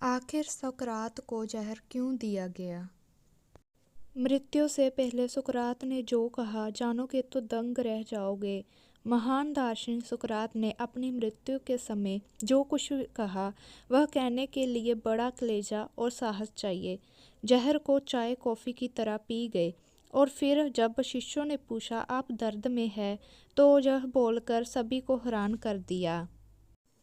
आखिर सुकरात को जहर क्यों दिया गया? मृत्यु से पहले सुकरात ने जो कहा, जानोगे तो दंग रह जाओगे। महान दार्शनिक सुकरात ने अपनी मृत्यु के समय जो कुछ कहा, वह कहने के लिए बड़ा कलेजा और साहस चाहिए। जहर को चाय कॉफ़ी की तरह पी गए और फिर जब शिष्यों ने पूछा, आप दर्द में है, तो यह बोलकर सभी को हैरान कर दिया।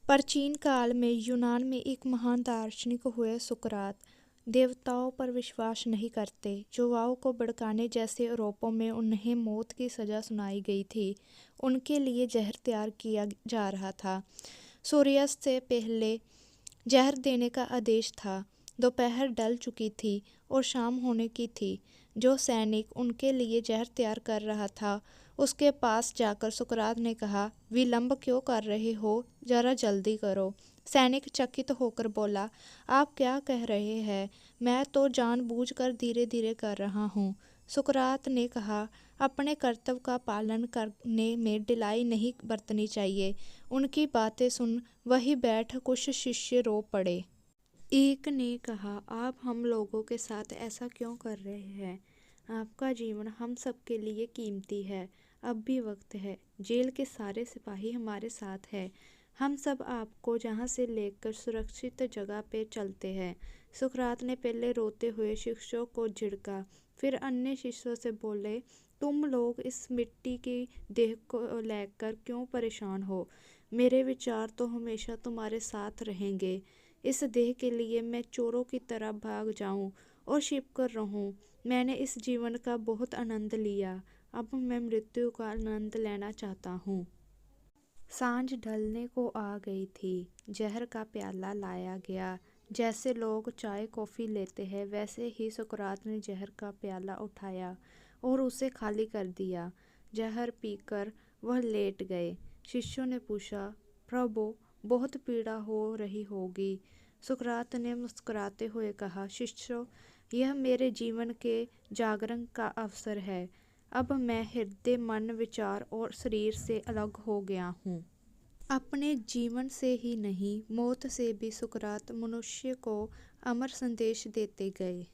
प्राचीन काल में यूनान में एक महान दार्शनिक हुए सुकरात देवताओं पर विश्वास नहीं करते। युवाओं को भड़काने जैसे आरोपों में उन्हें मौत की सज़ा सुनाई गई थी। उनके लिए जहर तैयार किया जा रहा था। सूर्यास्त से पहले जहर देने का आदेश था। दोपहर ढल चुकी थी और शाम होने की थी। जो सैनिक उनके लिए जहर तैयार कर रहा था, उसके पास जाकर सुकरात ने कहा, विलंब क्यों कर रहे हो, जरा जल्दी करो। सैनिक चकित होकर बोला, आप क्या कह रहे हैं? मैं तो जानबूझकर धीरे धीरे कर रहा हूँ। सुकरात ने कहा, अपने कर्तव्य का पालन करने में ढिलाई नहीं बरतनी चाहिए। उनकी बातें सुन वहीं बैठ कुछ शिष्य रो पड़े। एक ने कहा, आप हम लोगों के साथ ऐसा क्यों कर रहे हैं? आपका जीवन हम सब के लिए कीमती है। अब भी वक्त है। जेल के सारे सिपाही हमारे साथ हैं। हम सब आपको यहाँ से लेकर सुरक्षित जगह पे चलते हैं। सुकरात ने पहले रोते हुए शिष्यों को झिड़का, फिर अन्य शिष्यों से बोले, तुम लोग इस मिट्टी की देह को लेकर क्यों परेशान हो? मेरे विचार तो हमेशा तुम्हारे साथ रहेंगे। इस देह के लिए मैं चोरों की तरह भाग जाऊं और छिप कर रहूं। मैंने इस जीवन का बहुत आनंद लिया। अब मैं मृत्यु का आनंद लेना चाहता हूँ। सांझ ढलने को आ गई थी। जहर का प्याला लाया गया। जैसे लोग चाय कॉफ़ी लेते हैं, वैसे ही सुकरात ने जहर का प्याला उठाया और उसे खाली कर दिया। जहर पीकर वह लेट गए। शिष्यों ने पूछा, प्रभु, बहुत पीड़ा हो रही होगी। सुकरात ने मुस्कुराते हुए कहा, शिष्यों, यह मेरे जीवन के जागरण का अवसर है। अब मैं हृदय, मन, विचार और शरीर से अलग हो गया हूँ। अपने जीवन से ही नहीं, मौत से भी सुकरात मनुष्य को अमर संदेश देते गए।